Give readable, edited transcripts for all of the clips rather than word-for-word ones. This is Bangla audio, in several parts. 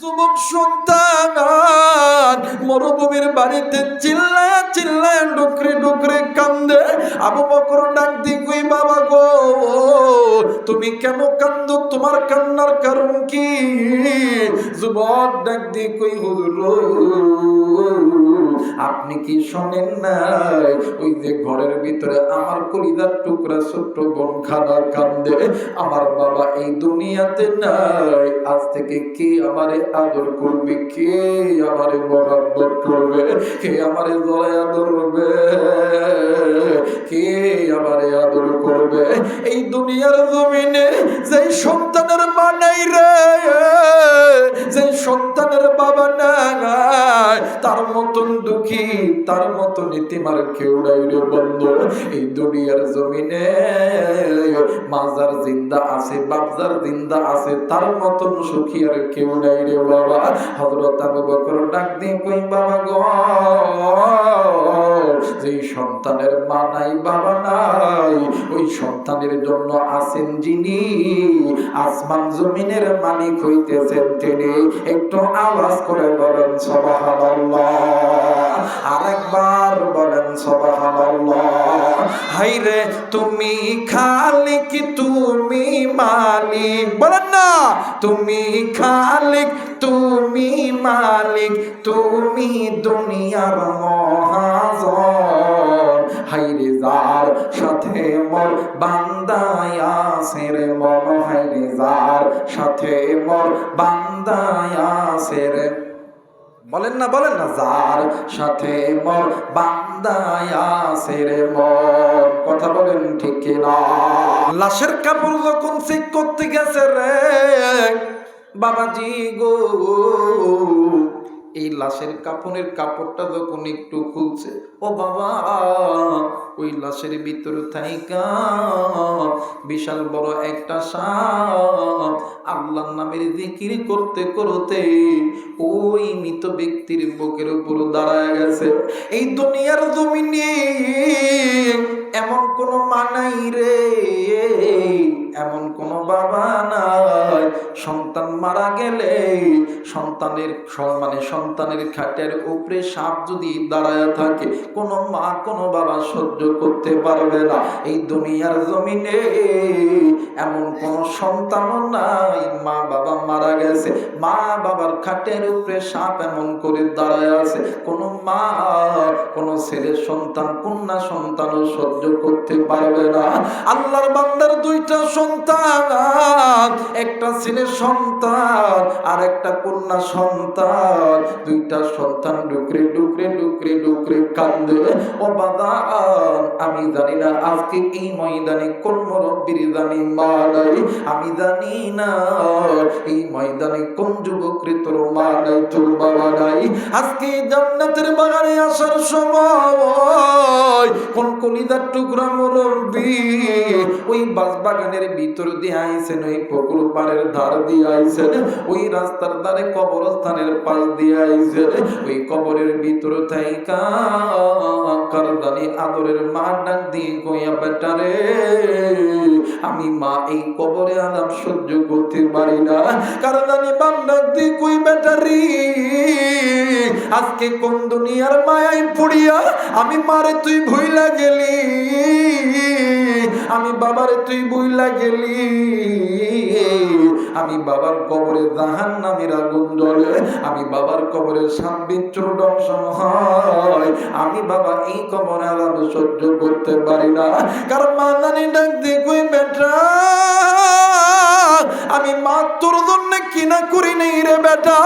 যুবক সন্তান মরুভূমির বাড়িতে চিল্লায় চিল্লায় ডুকরে ডুকরে কান্দে। আবু বকর ডাক দিয়ে কই, বাবা গো তুমি কেন কান্দো, তোমার কান্নার কারণ কি? যুবক ডাক দিয়ে কই, হুজুর আপনি কি শোনেন না, ওই যে ঘরের ভিতরে আমার কলিজার টুকরা ছোট্ট বোন খানা কান্দে, আমার বাবা এই দুনিয়াতে নাই, আজ থেকে কে আমারে আদর করবে, কে আমারে মহব্বত করবে, কে আমারে জড়ায়া ধরবে, কে আমারে আদর করবে? এই দুনিয়ার জমিনে যেই সন্তানের মা নাই রে, যেই সন্তানের বাবা নাই, তার মতন দুঃখী, তার মতন ইতিমার কেউ নাই রে বন্ধু। এই দুনিয়ার জমিনে মাজার জিন্দা আছে, বাবজার জিন্দা আছে, তার মতন সুখী আর কেউ নাই রে বাবা। হযরত আবু বকর ডাক দিয়ে কই, বাবা গো যেই সন্তানের মা নাই বাবা নাই, ওই সন্তানের জন্য আছেন যিনি আসমান জমিনের মালিক হইতেছেন তিনি। একটু আওয়াজ করে বলেন সুবহানাল্লাহ, আরেকবার বলেন সুবহানাল্লাহ। হায়রে তুমি খালিক, তুমি মালিক, বলেন না তুমি খালিক, তুমি মালিক, তুমি দুনিয়ার মহাজন। হায়রে যার সাথে মোর বান্দায় আছে রে মন, হায়রে যার সাথে মোর বান্দায় আছে রে, বলেন না বলেন না, যার সাথে মোর বান্দায় আছে রে মন। কথা বলেন ঠিক কিনা? লাশের কাপড় যখন চেক করতে গেছে রে বাবাজি গো, এই লাশের কাপড়ের কাপড়টা যখন একটু খুলছে, ও বাবা ওই লাশের ভিতরে থাইকা বিশাল বড় একটা সাপ আল্লাহর নামের জিকির করতে করতে ওই মৃত ব্যক্তির বুকের উপর দাঁড়ায় গেছে। এই দুনিয়ার জমিনে এমন কোন মা নাই রে, এমন কোন বাবা নাই, সন্তান মারা গেলে সন্তানের মানে সন্তানের খাটের উপরে সাপ যদি দাঁড়ায় থাকে, কোন মা কোন বাবা সহ্য করতে পারবে না। এই দুনিয়ার জমিনে এমন কোন সন্তানও নাই, মা বাবা মারা গেছে, মা বাবার খাটের উপরে সাপ এমন করে দাঁড়ায় আছে, কোন মা কোন ছেলে সন্তান কন্যা সন্তানও সহ্য করতে পারবে না। আল্লাহর বান্দার দুইটা সন্তান, একটা ছেলে সন্তান আর একটা কন্যা সন্তান, দুইটা সন্তান ডুকরে ডুকরে ডুকরে ডুকরে কান্দে। ও বাবা আমি জানি না আজকে এই ময়দানে কোন মুরব্বির জানি মা নাই, আমি জানি না এই ময়দানে কোন যুবকরে তোর মা নাই, তোর বাবা নাই। আজকে জান্নাতের বাগানে আসার সময় কোন কলিজার টুকরা মুরব্বি ওই বাগানের ভিতর দিয়ে আইছেন, ওই পুকুর পাড়ের ধার দিয়ে আইছেন, ওই রাস্তার ধারে কবরস্থানের পাশ দিয়ে আইছেন, ওই কবরের ভিতর থাইকা কারদানি আদরের মা ডাক দিয়ে কইয়া, বেটারে আমি মা এই কবরে আলাম সহ্য করতে পারি না। কারদানি বাপ ডাক দিয়ে কই, বেটারি আজকে কোন দুনিয়ার মায়ায় পড়িয়া আমি মারে তুই ভুইলা গেলি, আমি বাবারে তুই ভুইলা গেলি, আমি বাবার কবরে জাহান্নামের আগুন জ্বলে, আমি বাবার কবরে সাপ বিচ্ছুর দংশন হয়, আমি বাবা এই কবরে আলাদা সহ্য করতে পারি না। কারণ মা জানি ডাক দিয়ে কই, বেটা আমি মা তোর জন্য কিনা করি নেই রে বেটা,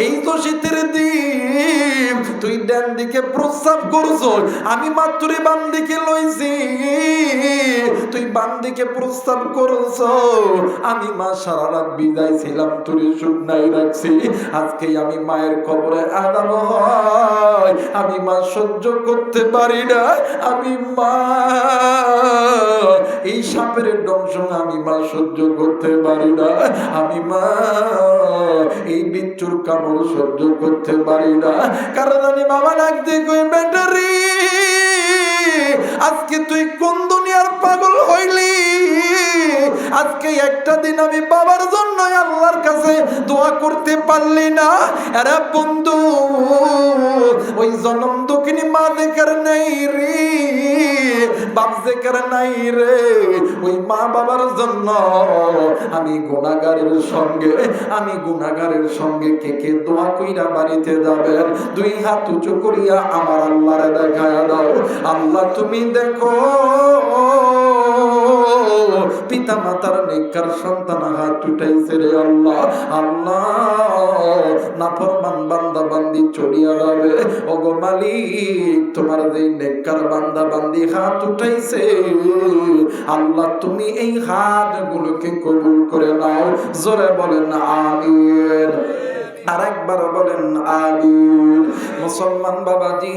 এই তো শীতের দিন তুই ডান দিকে প্রস্রাব করছো, আমি মাত্র বাম দিকে লইছি, তুই বাম দিকে প্রস্রাব করছো, আমি মা সারা রাত বিদায় ছিলাম তুই শুকনাই রাখছি, আজকে আমি মায়ের কবরে আদাব হয়, আমি মা সহ্য করতে পারি না, আমি মা এই সাপের দংশন আমি মা সহ্য করতে পারি না, আমি মা এই বিচ্ছুর কামড় সহ্য করতে পারি না। কারণ আমি বাবা ডাকতে কই, ব্যাটারি আজকে তুই কোন দুনিয়া দুনিয়ার পাগল হইলি, আজকে একটা দিন আমি বাবার জন্য আল্লাহর কাছে দোয়া করতে পারলি না? আরে বন্ধু, ওই জনম দুঃখিনী মা দেখার নাই রে, বাপ দেখার নাই রে। ওই মা বাবার জন্য আমি গুনাহগারের সঙ্গে কে কে দোয়া কইরা বাড়িতে যাবেন? দুই হাত উঁচু করিয়া আমার আল্লাহরে দেখায়া দাও। আল্লাহ তুমি দেখো, পিতা মাতার নেককার সন্তান হাত উঠাইছে রে আল্লাহ। আল্লাহ, নাফরমান বান্দা বান্দি চলিয়া যাবে, ওগো মালিক, তোমার যে নেককার বান্দা বান্দি হাত উঠাইছে, আল্লাহ তুমি এই হাতগুলোকে কবুল করে নাও। জোরে বলেন আমিন। আরেকবার বলেন আমিন। মুসলমান বাবাজি,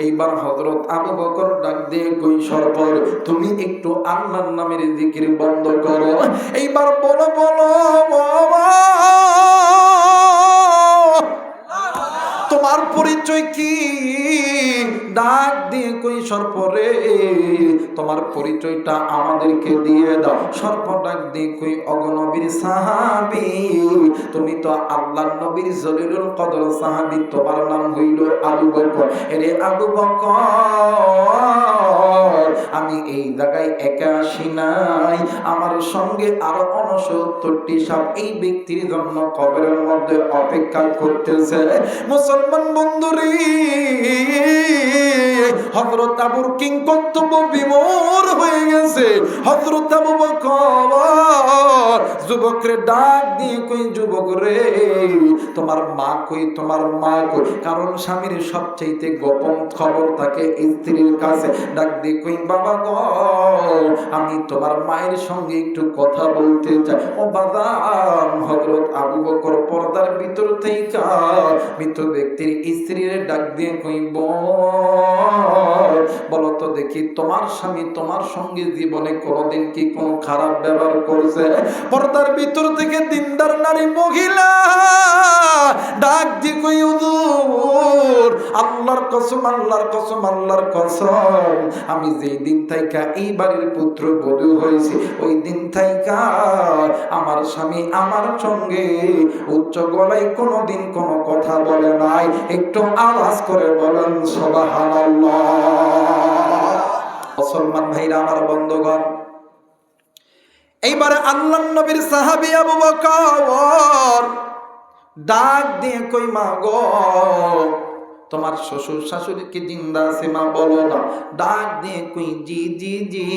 এইবার হযরত আবু বকর ডাক দিয়ে কই, সরপর তুমি একটু আল্লাহর নামের জিকির বন্ধ করো। এইবার বলো বলো বাবা, তোমার পরিচয় কি? ডাক দিয়ে কই, সর্পরে তোমার পরিচয়টা আমাদেরকে দিয়ে দাও। সর্প ডাক দিয়ে কই, অগনবীর সাহাবী, তুমি তো আল্লাহর নবীর জলিলুল কদর সাহাবী, তোমার নাম হইল আবু বকর। এরে আবু বকর, আমি এই জায়গায় একা আসি নাই, আমার সঙ্গে আরো 69টি সাপ এই ব্যক্তির জন্য কবরের মধ্যে অপেক্ষা করতেছে। মুসলমান বন্ধুরে, হযরত আবুর কিং কর্তব্য বিমূঢ় হয়ে গেছে। হযরত আবু বকর যুবকরে ডাক দিয়ে কই, যুবক রে, তোমার মা কই, তোমার মা কই? কারণ স্বামীর সবচাইতে গোপন খবর থাকে স্ত্রীর কাছে। ডাক দিয়ে কই, বাবা গো, আমি তোমার মায়ের সঙ্গে একটু কথা বলতে চাই। ও বাবা, হযরত আবু বকর পর্দার ভিতর থেকে মৃত ব্যক্তির স্ত্রীর ডাক দিয়ে কই, বলো তো দেখি, তোমার স্বামী তোমার সঙ্গে জীবনে কোনোদিন কি কোনো খারাপ ব্যবহার করছে? পর্দার ভিতর থেকে দিনদার নারী মহিলা ডাক দিয়ে কই, হুজুর, আল্লাহর কসম, আল্লাহর কসম, আল্লাহর কসম, আমি যেই দিন থাইকা এই বাড়ির পুত্র বধূ হয়েছি, ওই দিন থাইকা আমার স্বামী আমার সঙ্গে উচ্চ গলায় কোনোদিন কোনো কথা বলে নাই। একটু আওয়াজ করে বলেন সুবহানাল্লাহ। মুসলমান ভাইরা আমার, বন্ধুগণ, এইবারে আল্লাহর নবীর সাহাবী আবু বকর ডাক দিয়ে কই, মা গো, তোমার শ্বশুর শাশুড়ি কি জিন্দা আছে? মা বলো না। ডাক দিয়ে কই, জি জি জি,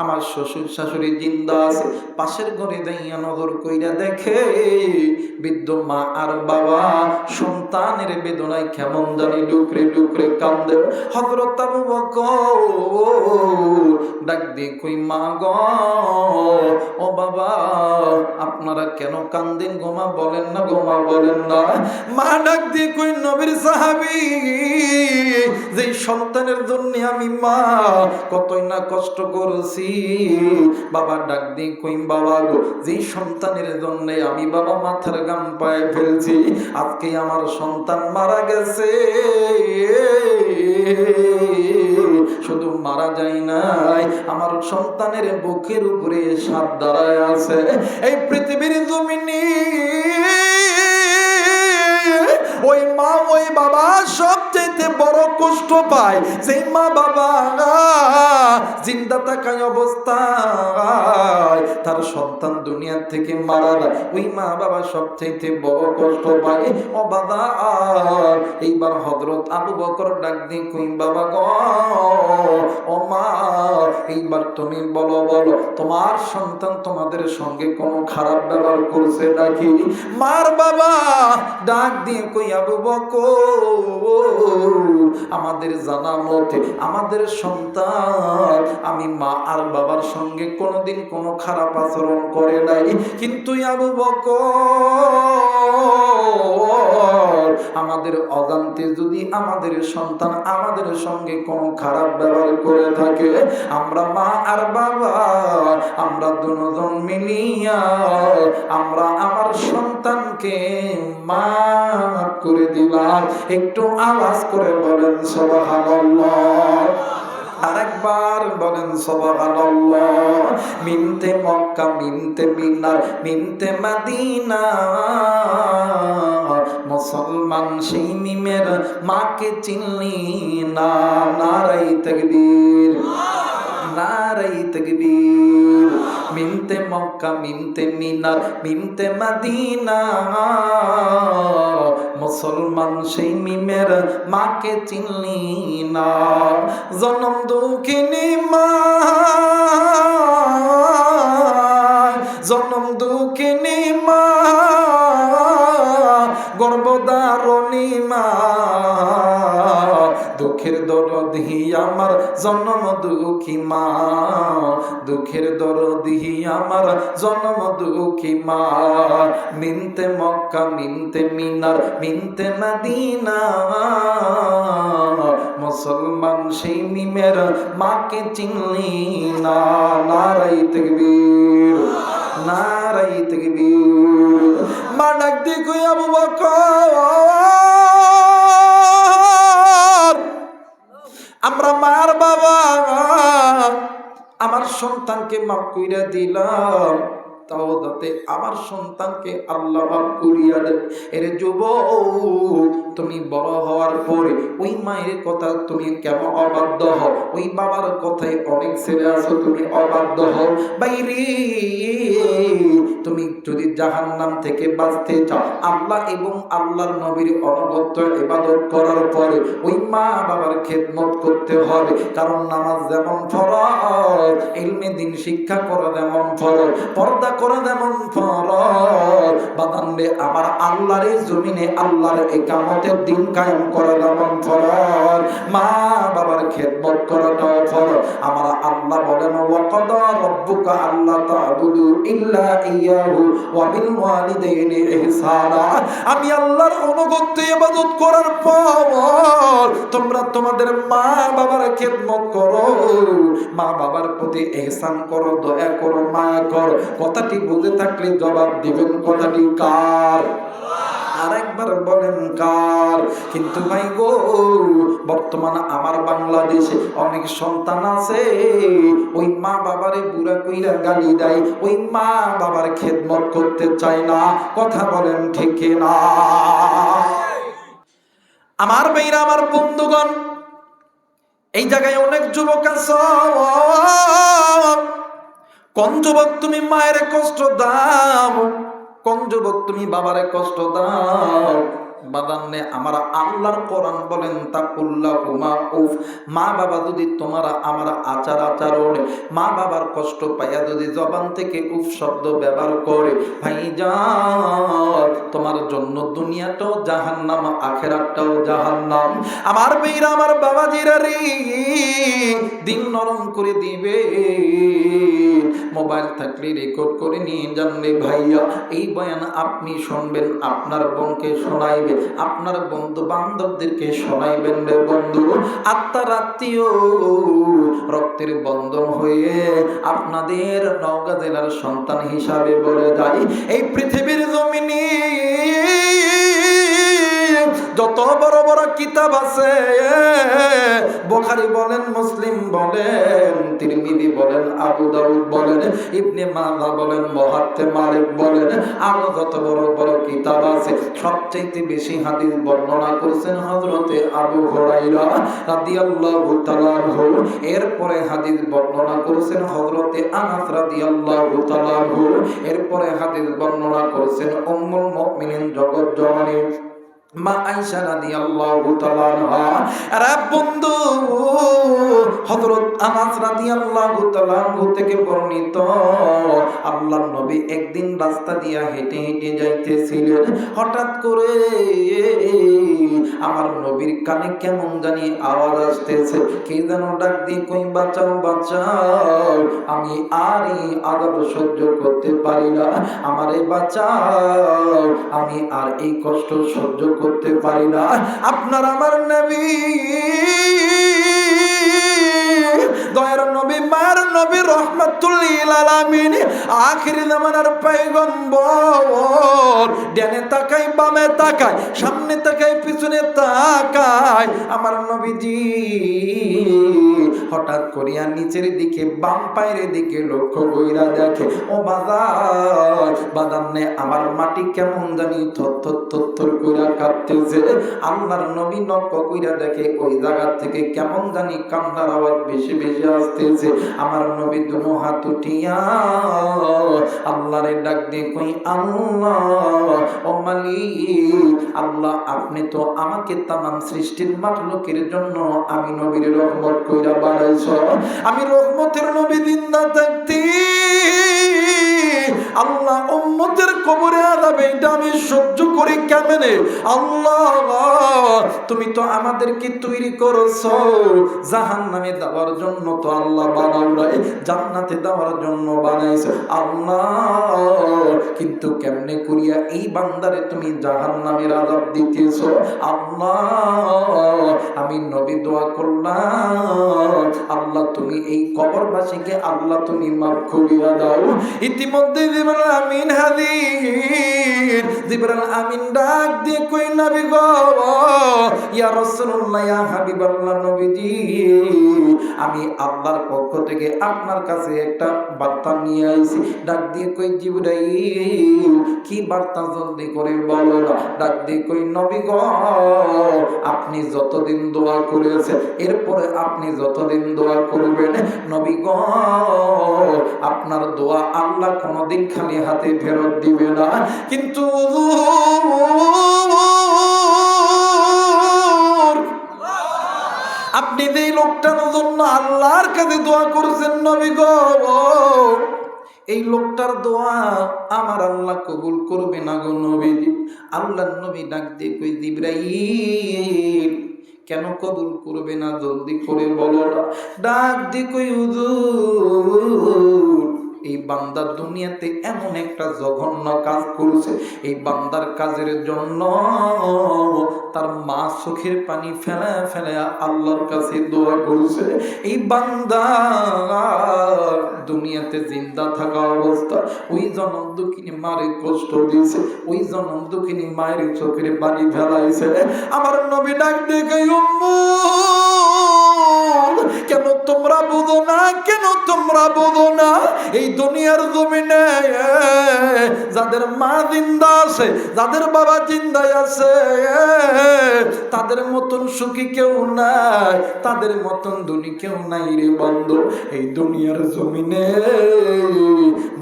আমার শ্বশুর শাশুড়ি জিন্দা আছে। পাশের ঘরে যাইয়া নজর কইরা দেখে বৃদ্ধ মা আর বাবা সন্তানের বেদনায় কেমন জানি ডুকরে ডুকরে কান্দে। হযরত আবু বকর ডাক দিয়ে কই, মা গো, ও বাবা, আপনারা কেন কান্দেন গো মা? বলেন না গো মা, বলেন না। মা ডাক দিয়ে কই, নবীর সাহাবী, যে সন্তানের জন্য আমি মা কতই না কষ্ট করেছি। বাবা ডাক দিয়ে কই, বাবা গো, যে সন্তানের জন্য আমি বাবা মাথার গাম পায়ে ফেলছি, আজকে আমার সন্তান মারা গেছে। শুধু মারা যায় নাই, আমার সন্তানের বুকের উপরে সাপ দাঁড়ায় আছে। এই পৃথিবীর জমিনে ওই মা ওই বাবা সবচেয়ে বড় কষ্ট পায়। সেই মা বাবা জিন্দা থাকায় অবস্থায় তার সন্তান দুনিয়া থেকে মারা যায়, ওই মা বাবা সবচেয়ে বড় কষ্ট পায়। ও বাবা, এইবার হযরত আবু বকর ডাক দিয়ে কই, বাবা গো, ও মা, এইবার তুমি বলো, বলো, তোমার সন্তান তোমাদের সঙ্গে কোনো খারাপ ব্যবহার করছে নাকি? মার বাবা ডাক দিয়ে কই, আবু বকর, আমাদের জানা মতে আমাদের সন্তান আমি মা আর বাবার সঙ্গে কোনোদিন কোনো খারাপ আচরণ করে নাই। কিন্তু আবু বকর, আমাদের অজান্তে যদি আমাদের সন্তান আমাদের সঙ্গে কোনো খারাপ ব্যবহার করে থাকে, আমরা মা আর বাবা আমরা দুজন মিলিয়া আমরা আমার সন্তানকে মাফ করে দিলাম। একটু আওয়াজ করে বলেন সুবহানাল্লাহ। আরেকবার বলেন সুবহানাল্লাহ। মিনতে মক্কা, মিনতে মিনার, মিনতে মদিনা, মুসলমান সেই মিমের মাকে চিনলি না। নারায়ে তাকবীর, নারায়ে তাকবীর। মিনতে মক্কা, মিনতে মিনার, মিনতে মদিনা, মুসলমান সেই মিমের মাকে চিনলি না। জনম দুঃখিনী মা, জনম দুঃখিনী মা, গর্ভধারণী মা, দুঃখের দরদি আমার জন্ম দুঃখী মা, দুঃখের দরদি আমার জন্ম দুঃখী মা। মিনতে মক্কা, মিনতে মিনার, মিনতে মদিনা, মুসলমান সেই মিমের মাকে চিনলি না। নারায়ে তাকবীর, নারায়ে তাকবীর। মা ডাক দিয়ে কই আবু বকর, আমরা মার বাবা, আমার সন্তানকে মাফ কইরা দিলাম, তাও যাতে আমার সন্তানকে আল্লাহ মাফ করিয়া দেয়। এরে যুবক, তুমি বড় হওয়ার পরে ওই মায়ের কথা তুমি কেন অবাধ্য হও? ওই বাবার কথায় অনেক ছেলে আছো তুমি অবাধ্য হও। বাইরে তুমি যদি জাহান্নাম থেকে বাঁচতে চাও, আল্লাহ এবং আল্লাহর নবীর অনুগত্য ইবাদত করার পরে ওই মা বাবার খেদমত করতে হবে। কারণ নামাজ যেমন ফরজ, ইলমে দ্বীন শিক্ষা করা যেমন ফরজ, পর্দা করা যেমন ফরজ, বাদানবে আমার আল্লাহর জমিনে আল্লাহর ইকামতের দিন কায়েম করা যেমন ফরজ, মা বাবার খেদমত করাটাও ফরজ। আমার আল্লাহ বলেন ওয়াকাদা রাব্বুকা আল্লা তা'বুদু ইল্লা ইয়াহু ওয়া বিল ওয়ালিদাইনি ইহসানা। আমি আল্লাহর অনুগত্য ইবাদত করার পর তোমরা তোমাদের মা বাবার খেদমত করো, মা বাবার প্রতি ইহসান করো, দয়া করো, মায়া করো। কথাটি বুঝে থাকলে জবাব দিবেন, কথাটি কার? আরেকবার বলেন কার? কিন্তু ভাই গো, বর্তমান আমার বাংলাদেশে অনেক সন্তান আছে ওই মা বাবারে বুড়া কইরা গালি দেয়, ওই মা বাবার খেদমত করতে চায় না। কথা বলেন ঠিক না? আমার ভাইরা, আমার বন্ধুগণ, এই জায়গায় অনেক যুবক আছে। কোন যুবক তুমি মায়ের কষ্ট দাও? কোন যুবক তুমি বাবারে কষ্ট দাও? বাদান্নে আমার আল্লাহর কোরআন বলেন তাকুল্লাহুমা উফ। মা বাবা যদি তোমারা আমার আচার আচরণে মা বাবার কষ্ট পাইয়া যদি জবান থেকে উফ শব্দ ব্যবহার করে, ভাইজান তোমার জন্য দুনিয়াটাও জাহান্নাম, আখিরাতটাও জাহান্নাম। আমার ভাইরা, আমার বাবাজিরা রে, দিন নরম করে দিবে। মোবাইল থাকলে রেকর্ড করে নিয়ে জানলে ভাইয়া, এই বয়ান আপনি শুনবেন, আপনার বোনকে শোনাইবেন, আপনার বন্ধু বান্ধবদেরকে শোনাইবেন রে বন্ধু। আত্মার আত্মীয় রক্তের বন্ধন হয়ে আপনাদের নওগাঁ জেলার সন্তান হিসাবে বলে যায়। এই পৃথিবীর জমিনে যত বড় বড় কিতাব আছে, বুখারী বলেন, মুসলিম বলেন, তিরমিজি বলেন, আবু দাউদ বলেন, ইবনে মাজাহ বলেন, মুহাত্তে মালিক বলেন, আরো যত বড় বড় কিতাব আছে, সবচেয়ে বেশি হাদিস বর্ণনা করেছেন হযরতে আবু হুরায়রা রাদিয়াল্লাহু তাআলা আনহু। এরপরে হাদিস বর্ণনা করেছেন হযরতে আনাস রাদিয়াল্লাহু তাআলা আনহু। এরপরে হাদিস বর্ণনা করেছেন উম্মুল মুমিনিন জগৎ জননী মা আয়েশা রাদিয়াল্লাহু তাআলা আনহা। আরে বন্ধু, হযরত আনাস রাদিয়াল্লাহু তাআলা আনহু থেকে বর্ণিত, আল্লাহর নবী একদিন রাস্তা দিয়া হেঁটে হেঁটে যাইতেছিলেন। হঠাৎ করে আমার নবীর কানে কেমন জানি আওয়াজ আসতেছে, কে যেন ডাক দিয়ে কই বাঁচাও বাঁচাও, আমি আর এই আযাব সহ্য করতে পারি না, আমারে বাঁচাও, আমি আর এই কষ্ট সহ্য করতে পারি না। আপনার আমার নবী দয়ার নবী মায়ের নবী রহমাতুল লিল আলামিন আখির জামানার পয়গম্বর ডানে তাকাই বামে তাকাই সামনে তাকাই পিছনে তাকাই আমার নবীজি হঠাৎ করিয়া নিচের দিকে বাম পায়ের দিকে লক্ষ্য কইরা দেখে ও বাদাম নে আমার মাটি কেমন জানি থর কইরা কাঁপতেছে আল্লাহর নবী লক্ষ্য কইরা দেখে ওই জায়গা থেকে কেমন জানি কান্নার আওয়াজ বেশি বেশি আসতেছে আমার নবী দুনো হাত উঠিয়া আল্লাহরে ডাক দিয়ে কই আল্লাহ ও মালিক আল্লাহ আপনি তো আমাকে তামাম সৃষ্টির মাখলুকের জন্য আমি নবীর রহমত কইরা বানাইছো আমি রহমতের নবী জিন্দা থাকতে আল্লাহ উম্মতের কবরে আযাব এটা আমি সহ্য করি কেমনে আল্লাহ তুমি তো আমাদেরকে তৈরি করেছো জাহান্নামে দেওয়ার জন্য তো আল্লাহ বানাও নাই জান্নাতে দেওয়ার জন্য বানাইছো আল্লাহ কিন্তু কেমনে করিয়া এই বান্দারে তুমি জাহান্নামের আযাব দিতেছো আল্লাহ আমি নবী দোয়া করলাম আল্লাহ তুমি এই কবরবাসীকে আল্লাহ তুমি মাফ করিয়া দাও ইতিমধ্যে জিবরাইল আমিন হাজির জিবরাইল আমিন ডাক দিয়ে কই নবী গো ইয়া রাসূলুল্লাহ ইয়া হাবিবাল্লাহ নবীজি আমি আল্লাহর পক্ষ থেকে আপনার কাছে একটা বার্তা নিয়ে আইছি ডাক দিয়ে কই জিবরাইল কি বার্তা জলদি করে বলো না ডাক দিয়ে কই নবী গো আপনি যতদিন দোয়া করেছেন এরপরে আপনি যতদিন দোয়া করবেন নবী গো আপনার দোয়া আল্লাহ কোনোদিন খালি হাতে ফেরত দিবে না কিন্তু আপনি যে লোকটার জন্য আল্লাহর কাছে দোয়া করেছেন নবী গো এই লোকটার দোয়া আমার আল্লাহ কবুল করবে না গো নবীজি আল্লাহর নবী ডাক দিয়ে কই জিবরাইল কেন কবুল করবে না জলদি করে বলো না ডাক দিয়ে কই হুজুর এই বান্দা দুনিয়াতে এমন একটা জঘন্য কাজ করেছে এই বান্দার কাজের জন্য তার মা চোখের পানি ফেলে ফেলে আল্লাহর কাছে দোয়া করেছে এই বান্দা দুনিয়াতে জিন্দা থাকা অবস্থা ওই জনম দুঃখিনী মারে কষ্ট দিয়েছে ওই জনম দুঃখিনী মায়ের চোখের পানি ফেলাইছে আমার নবী ডাক দেখে কেন তোমরা বুঝো না কেন তোমরা বুঝো না এই দুনিয়ার জমিনে যাদের মা জিন্দা আছে যাদের বাবা জিন্দায় আছে তাদের মতন সুখী কেউ নাই তাদের মতন ধনী কেউ নাই রে বন্ধু এই দুনিয়ার জমিনে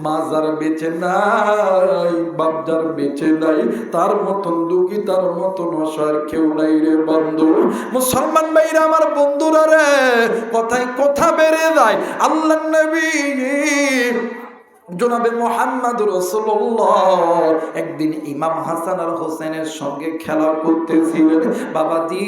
মা যার বেঁচে নাই বাপ যার বেঁচে নাই তার মতন দুঃখী তার মতন অসহায় কেউ নাই রে বন্ধু মুসলমান ভাইরা আমার বন্ধুরা রে কথায় কথা বেড়ে যায় আল্লাহর নবী জনাবে মুহাম্মদ রাসূলুল্লাহ একদিন ইমাম হাসান আর হোসেনের সঙ্গে খেলা করতেছিলেন বাবাজি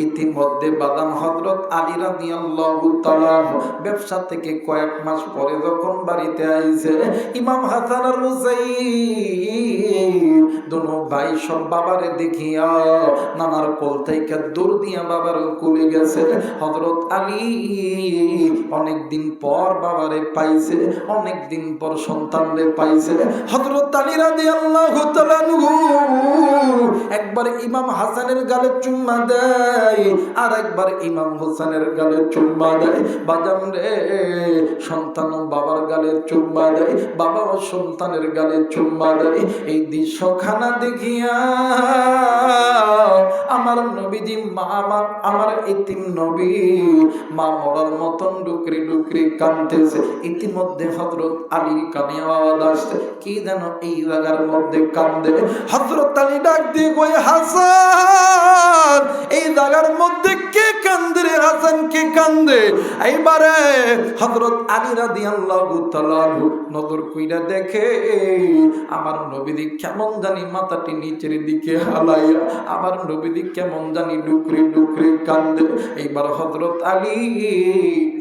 ইতিমধ্যে বাদাম হযরত আলী রাদিয়াল্লাহু তাআলা ব্যবসা থেকে কয়েক মাস পরে যখন বাড়িতে আইছে ইমাম হাসান আর হোসেন দুনো ভাই সব বাবারে দেখিয়া নানার কোল থেকে দৌড় দিয়া বাবার কোলে গেছে হযরত আলী অনেকদিন পর বাবারে পাইছে অনেকদিন পর সন্তানরে পাইছে হযরত আলী রাদিয়াল্লাহু তাআলা একবার ইমাম হাসানের গালে চুম্মা দেয় আর একবার ইমাম হোসেনের গালে চুম্মা দেয় বাজান রে সন্তান বাবার গালে চুম্মা দেয় বাবা ও সন্তানের গালে চুম্মা দেয় এই দৃশ্যখানা দেখিয়া আমার নবীজি মা আমার এতিম নবী মা মরার মতন ডুকরি ডুকরি কাঁদতেছে ইতিমধ্যে হযরত আলীর কানে আওয়াজ আসছে কি যেন এই জায়গার মধ্যে কান্দে হযরত আলী ডাক দিয়ে কই হাসান এই জায়গার মধ্যে কে কান্দে রে হাসান কে কান্দে এইবারে হযরত আলী রাদিয়াল্লাহু তাআলা নজর কইরা দেখে আমার নবীজি কেমন জানি মাথাটি নিচের দিকে হালাইয়া আমার নবীজি কেমন জানি ডুকরি ডুকরি কান্দে এইবার হযরত আলী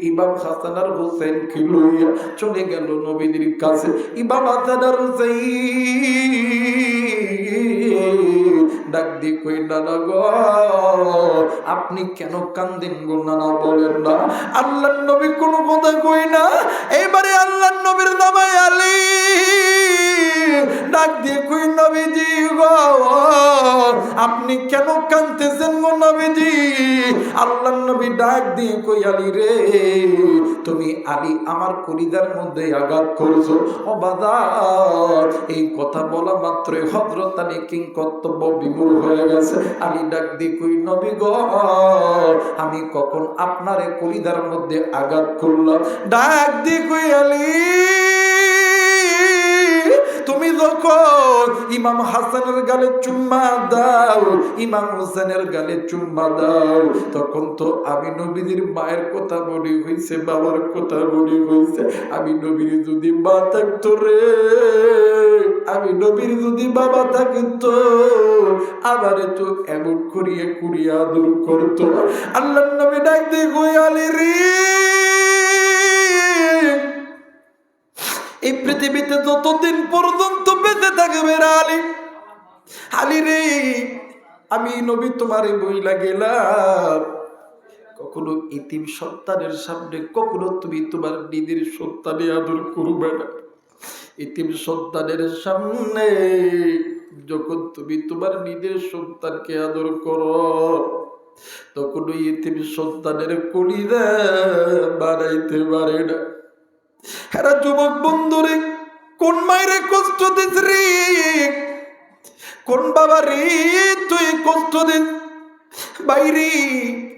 ইমাম হাসান আর হোসেন কে লইয়া চলে গেল নবীজির কাছে ইমাম হাসান আর হোসেন ডাক দিয়ে কই নানা গো আপনি কেন কান্দেন গো নানা বলেন না। আল্লাহর নবী কোনো কথা কই না। এবারে আল্লাহর নবীর জামাই আলী ডাক দিয়ে কই নবীজি গো আপনি কেন কাঁদতেছেন গো নবীজি। আল্লাহর নবী ডাক দিয়ে কই আলী রে তুমি আলী আমার কলিজার মধ্যে আঘাত করছো। ও বাজার এই কথা বলা মাত্রই হযরত আলী কিং কর্তব্য বিমূঢ় হয়ে গেছে। আলী ডাক দিয়ে কই নবী গো আমি কখন আপনারে কলিজার মধ্যে আঘাত করলাম। ডাক দিয়ে কই আলী তুমি যখন ইমাম হাসানের গালে চুম্মা দাও ইমাম হোসেনের গালে চুম্মা দাও তখন তো আমি নবীর মায়ের কথা বলি হইছে বাবার কথা বলি হইছে। আমি নবীর যদি মা থাকতো রে আমি নবীর যদি বাবা থাকতো আমারে তো এমন করিয়া কুড়িয়া আদর করতো। আল্লাহর নবী ডাক দিয়ে কই আলী রে এই পৃথিবীতে যতদিন পর্যন্ত বেঁচে থাকবে আলী আলী রে আমি নবী তোমারে বইলা গেলাম কখনো ইতিম সন্তানের সামনে কখনো তুমি তোমার নিজের সন্তানে আদর করবে না। ইতিম সন্তানের সামনে যখন তুমি তোমার নিজের সন্তানকে আদর করো তখন ওই ইতিম সন্তানের কলিজা বানাইতে পারে না। এরা যুবক বন্ধুরে কোন মায়েরে কষ্ট দিস রে কোন বাবা রে তুই কষ্ট দিস বাইরে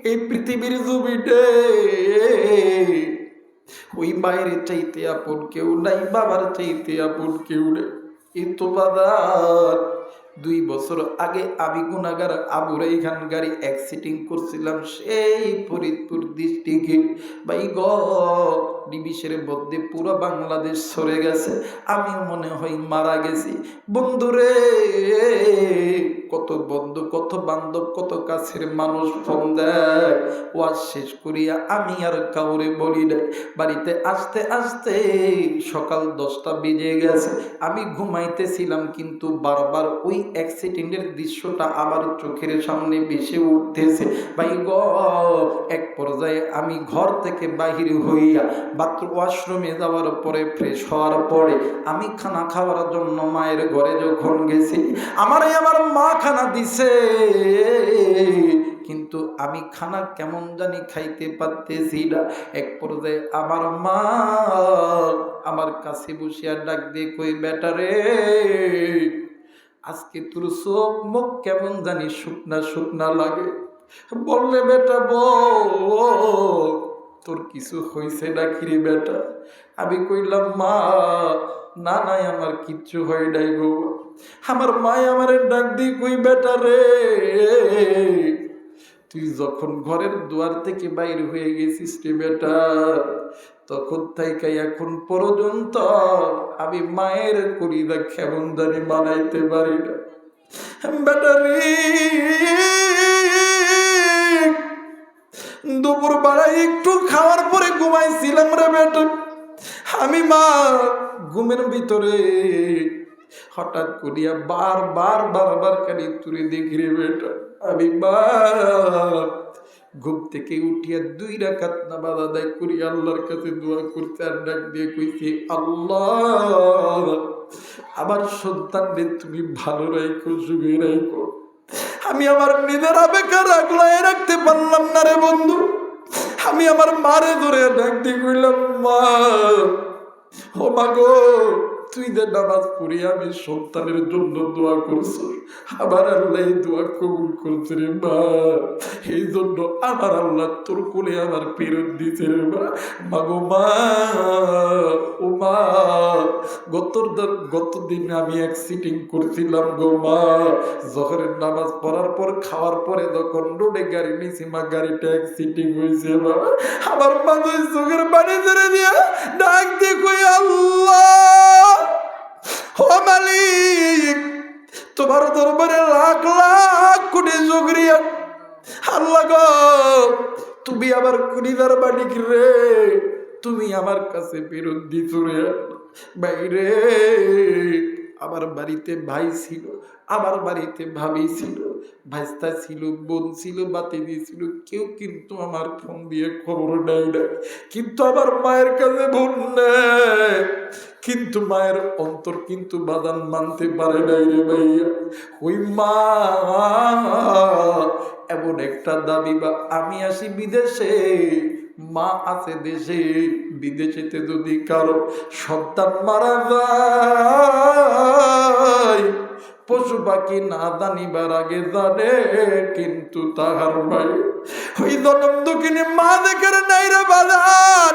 এই পৃথিবীর জমিনে ওই মায়ের চাইতে আপন কেউ নাই বাবার চাইতে আপন কেউ নেই। কিন্তু বাবার 2 বছর আগে আমি গুনাহগার আবুর এইখান গাড়ি অ্যাক্সিডেন্ট করছিলাম সেই ফরিদপুর ডিস্ট্রিক্টে ভাই গ নিমিষের মধ্যে পুরো বাংলাদেশ সরে গেছে। আমি মনে হয় মারা গেছি। বন্ধুরে কত বন্ধু কত বান্ধব কত কাছের মানুষ ফোন দেয় ওয়াজ শেষ করিয়া আমি আর কাউরে বলি না। বাড়িতে আসতে আসতে সকাল 10টা বেজে গেছে। আমি ঘুমাইতেছিলাম কিন্তু বারবার ওই অ্যাক্সিডেন্টের দৃশ্যটা আবার চোখের সামনে ভেসে উঠতেছে। ভাই গ এক পর্যায়ে আমি ঘর থেকে বাহির হইয়া বাথরুম ওয়াশরুমে যাওয়ার পরে ফ্রেশ হওয়ার পরে আমি খানা খাওয়ার জন্য মায়ের ঘরে যখন গেছি আমার মা খানা দিছে কিন্তু আমি খানা কেমন জানি খাইতে পারতেছি না। এক পর্যায়ে আমার মা আমার কাছে বসিয়া ডাক দিয়ে কই বেটা রে আজকে তোর চোখ মুখ কেমন জানি শুকনা শুকনা লাগে। বললে বেটা বল তোর কিছু হয়েছে নাকি রে বেটা। আমি কইলাম মা না নাই আমার কিচ্ছু হয় নাই গো। আমার মায় আমার ডাক দিয়ে কই বেটা রে তুই যখন ঘরের দুয়ার থেকে বাইরে হয়ে গেছিস রে বেটা তখন থেকে এখন পর্যন্ত আমি মায়ের কলিজা কেমন জানি বানাইতে পারি না। বেটা রে দুপুর বেলায় একটু খাওয়ার পরে ঘুমাইছিলাম রে বেটা। আমি মা ঘুমের ভিতরে হঠাৎ করিয়া বারবার কানে তুলে দেখি রে বেটা আমি মা ঘুম থেকে উঠিয়া 2 রাকাত নামাজ আদায় করি আল্লাহর কাছে দোয়া করতে আর ডাক দিয়ে কইছি আল্লাহ আমার সন্তানকে তুমি ভালো রাখো সুখে রাখো। আমি আমার নিজের আবেগের আগলায় রাখতে পারলাম না রে বন্ধু। আমি আমার মারে ধরে ডাক দিয়ে কইলাম মা ও মা গো তুই যে নামাজ পড়ি আমি সন্তানের জন্য দোয়া করছো আমার আল্লাহ দোয়া কবুল করছে রে মা। এই জন্য আমার আল্লাহ তোর কোলে আমার ফেরত দিছে রে মা। মাগো মা ও মা গত দিন আমি অ্যাক্সিডেন্ট করছিলাম গো মা। জোহরের নামাজ পড়ার পর খাওয়ার পরে যখন রোডে গাড়ি নিয়েছি মা গাড়িটা অ্যাক্সিডেন্ট হয়েছে মা। আমার মা দুই চোখের পানি ছেড়ে দিয়া ডাক দিয়ে কই আল্লাহ ও মালিক তোমার দরবারে লাখ লাখ কোটি শুকরিয়া। আল্লাহ গো তুমি আমার কলিজার মালিক রে তুমি আমার কাছে ফেরত দিছো রে। বাইরে আমার বাড়িতে ভাই ছিল আমার বাড়িতে ভাবি ছিল, ভাইস্তা ছিল, বোন ছিল, বাতিদি ছিল, কেউ কিন্তু আমার ফোন দিয়ে খবর নেয় না। কিন্তু আমার মায়ের কাছে বোন নেই, কিন্তু মায়ের অন্তর কিন্তু বাদান মানতে পারে নাই রে ভাইয়া। ওই মা এমন একটা দাবি, বা আমি আসি বিদেশে, মা আছে দেশে, বিদেশেতে যদি কারো সন্তান মারা যায়, পশু পাখি না জানিবার আগে জানে কিন্তু তাহার ভাই। ওই জনম দুঃখিনী মা দেখে নাই রে বাজার,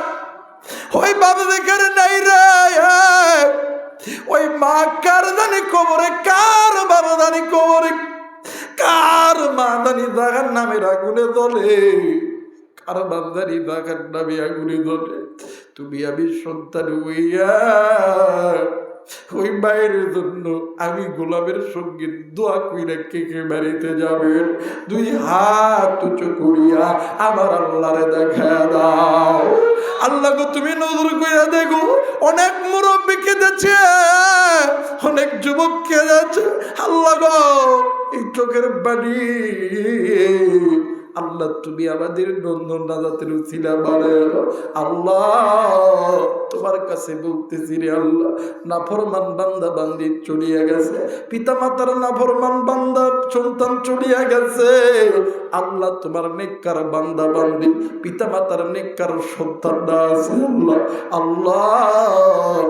ওই বাবা দেখে নাই রে, ওই মা কার জানি কবরে, কার বাবা জানি কবরে, কার মা জানি জাগার নামের আগুনে জ্বলে, কার বাপ জানি জাগার নামে আগুনে জ্বলে। তুমি আমি সন্তান হইয়া ওই মায়ের জন্য আমি গোলামের সঙ্গে দোয়া কইরা কে বাড়িতে যাবেন? দুই হাত উঁচু করিয়া আমার আল্লাহরে দেখা দাও। আল্লাহ গো তুমি নজর কইরা দেখো, অনেক মুরব্বী কেঁদেছে, অনেক যুবক কেঁদেছে। আল্লাহ গো এই চোখের বাড়ি আল্লাহ তুমি আমাদের নন্দন নাজাতের উসিলা বানায়। আল্লাহ তোমার কাছে বলতেছি রে আল্লাহ, নাফরমান বান্দা বান্দি চলিয়া গেছে, পিতা মাতার নাফরমান বান্দা সন্তান চলিয়া গেছে। আল্লাহ তোমার নেককার বান্দা বান্দি পিতা মাতার নেককার সন্তানরা আছে। আল্লাহ আল্লাহ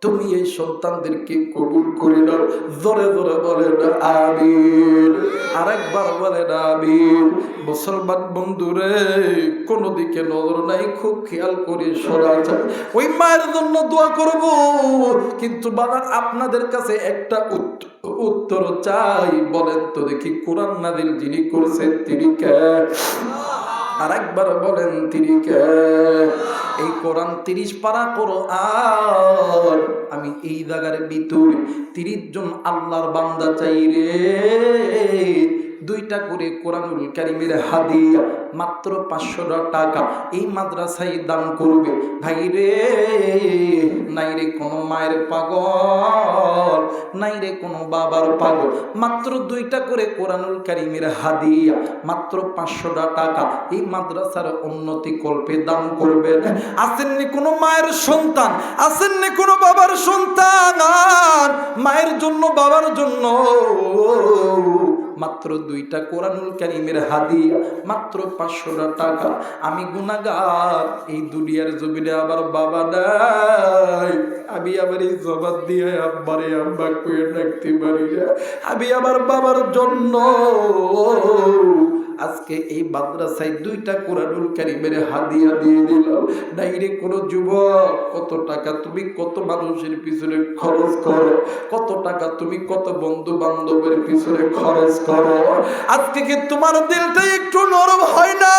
তুমি এই সন্তানদেরকে কবুল করে নাও। জোরে জোরে বলেন আমিন, আরেকবার বলেন আমিন। মুসলমান বন্ধুরে, কোনো দিকে নজর নাই, খুব খেয়াল করে শোনা যায়। ওই মায়ের জন্য দোয়া করব, কিন্তু বাবার আপনাদের কাছে একটা উত্তর চাই। বলেন তো দেখি, কোরআন নাযিল যিনি করেছেন তিনি কে? আরেকবার বলেন তিনি কে? এই কোরআন 30 পারা কোরআন, আমি এই জায়গার ভিতরে 30 জন আল্লাহর বান্দা চাই রে, 2টা করে কোরআনুল কারীমের হাদিয়া মাত্র 500 টাকা এই মাদ্রাসায় দান করবে। ভাই রে, নাই রে কোনো মায়ের পাগল, নাই রে কোনো বাবার পাগল, মাত্র 2টা করে কোরআনুল কারীমের হাদিয়া মাত্র 500 টাকা এই মাদ্রাসার উন্নতি কল্পে দান করবেন। আসেননি কোনো মায়ের সন্তান, আসেননি কোনো বাবার সন্তান, মায়ের জন্য বাবার জন্য মাত্র 2টা কোরআনুল কারীমের হাদিয়া মাত্র 500 টাকা। আমি গুনাহগার, এই দুনিয়ার জমিনে আবার বাবা নাই, আমি আবার এই জবান দিয়ে আব্বারে আব্বা কইয়া ডাকতে পারি না। আমি আমার বাবার জন্য আজকে এই মাদ্রাসায় 2টা কোরআনুল কারীমের হাদিয়া দিয়ে দিলাম। নাইরে কোনো যুবক, কত টাকা তুমি কত মানুষের পিছনে খরচ করো, কত টাকা তুমি কত বন্ধু বান্ধবের পিছনে খরচ করো, আজকে কি তোমার দিলটা একটু নরম হয় না?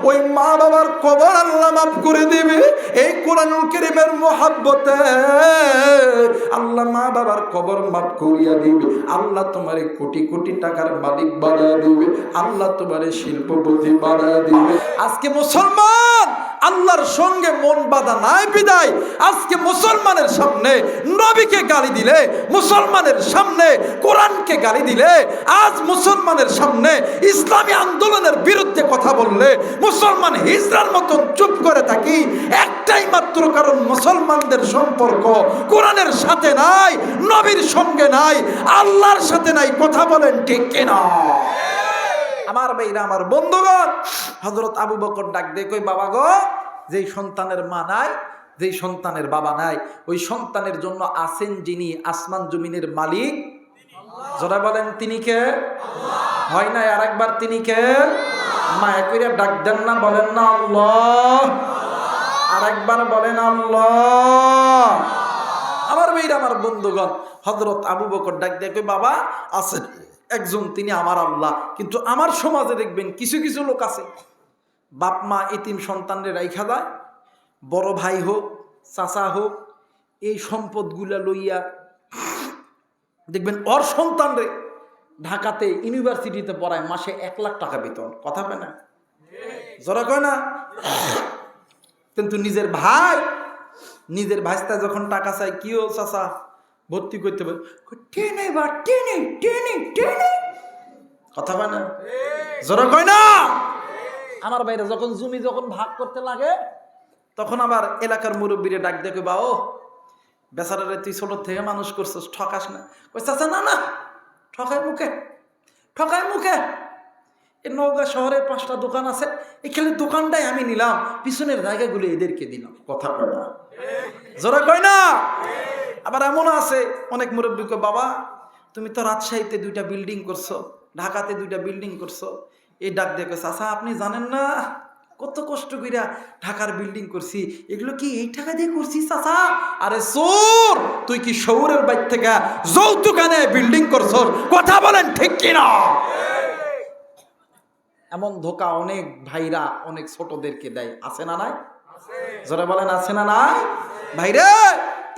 ওই মা বাবার কবর আল্লাহ মাফ করে দিবে এই কোরআনুল কারীমের মহব্বতে। আল্লাহ মা বাবার কবর মাফ করিয়া দিবে, আল্লাহ তোমার কোটি কোটি টাকার মালিক বানায় দিবে, আল্লাহ তোমার শিল্পপতি বানায় দিবে। আজকে মুসলমান আল্লাহর সঙ্গে মন বাঁধা নাই বিদায় আজকে মুসলমানের সামনে নবীকে গালি দিলে, মুসলমানের সামনে কোরআনকে গালি দিলে, আজ মুসলমানের সামনে ইসলামী আন্দোলনের বিরুদ্ধে কথা বললে মুসলমান হিজড়ার মতন চুপ করে থাকি একটাই মাত্র কারণ, মুসলমানদের সম্পর্ক কোরআনের সাথে নাই, নবীর সঙ্গে নাই, আল্লাহর সাথে নাই। কথা বলেন ঠিক কিনা? আমার ভাইরা, আমার বন্ধুগণ, হযরত আবু বকর ডাক দিয়ে কই, বাবা গো, যেই সন্তানের মা নাই, যেই সন্তানের বাবা নাই, ওই সন্তানের জন্য আছেন যিনি আসমান জমিনের মালিক, যারা বলেন তিনি কে? হয় না আরেকবার তিনি কে? মায়া কইরা ডাক দেন না, বলেন না আল্লাহ, আরেকবার বলেন আল্লাহ। আমার ভাইরা, আমার বন্ধুগণ, হযরত আবু বকর ডাক দিয়ে কই, বাবা আছেন একজন, তিনি আমার আল্লাহ। কিন্তু আমার সমাজে দেখবেন কিছু কিছু লোক আছে, বাপ মা এতিম সন্তানরে রাইখা দেয়, বড় ভাই হোক চাচা হোক, এই সম্পদগুলা লইয়া দেখবেন ওর সন্তানরে ঢাকাতে ইউনিভার্সিটিতে পড়ায়, মাসে 1 লাখ টাকা বেতন। কথা পায় না? জোরা কয় না? কিন্তু নিজের ভাইস্তা যখন টাকা চায়, কি ও চাচা ভর্তি করতে পারে, টেনে বা টেনে টেনে টেনে, কথা কয় না, জোরে কয় না। আমার বাইরে যখন জমি যখন ভাগ করতে লাগে, তখন আবার এলাকার মুরব্বীরে ডাক দেখে, বা ও বেচারারে তুই ছোট থেকে মানুষ করছিস, ঠকাস না। কই চাচা না না, ঠকায় মুখে, ঠকায় মুখে। এই নওগাঁ শহরে 5টা দোকান আছে, এখানে দোকানটাই আমি নিলাম, পিছনের জায়গাগুলো এদেরকে দিলাম, কথা কয় না, জোরে কয় না। আবার এমন আছে অনেক মুরব্বী কয়, বাবা তুমি তো রাজশাহীতে 2টা বিল্ডিং করছো, ঢাকাতে 2টা বিল্ডিং করছো। এই ডাক দেখো, চাচা আপনি জানেন না কত কষ্ট কইরা ঢাকার বিল্ডিং করছি, এগুলো কি এই টাকা দিয়ে করছি চাচা? আরে চোর, তুই কি শহরের বাইর থেকে যৌতুকানে বিল্ডিং করছস, কথা বলেন ঠিক কিনা? এমন ধোকা অনেক ভাইরা অনেক ছোটদেরকে দেয়, আছে না নাই? জোরে বলেন আছে না নাই? ভাইরে,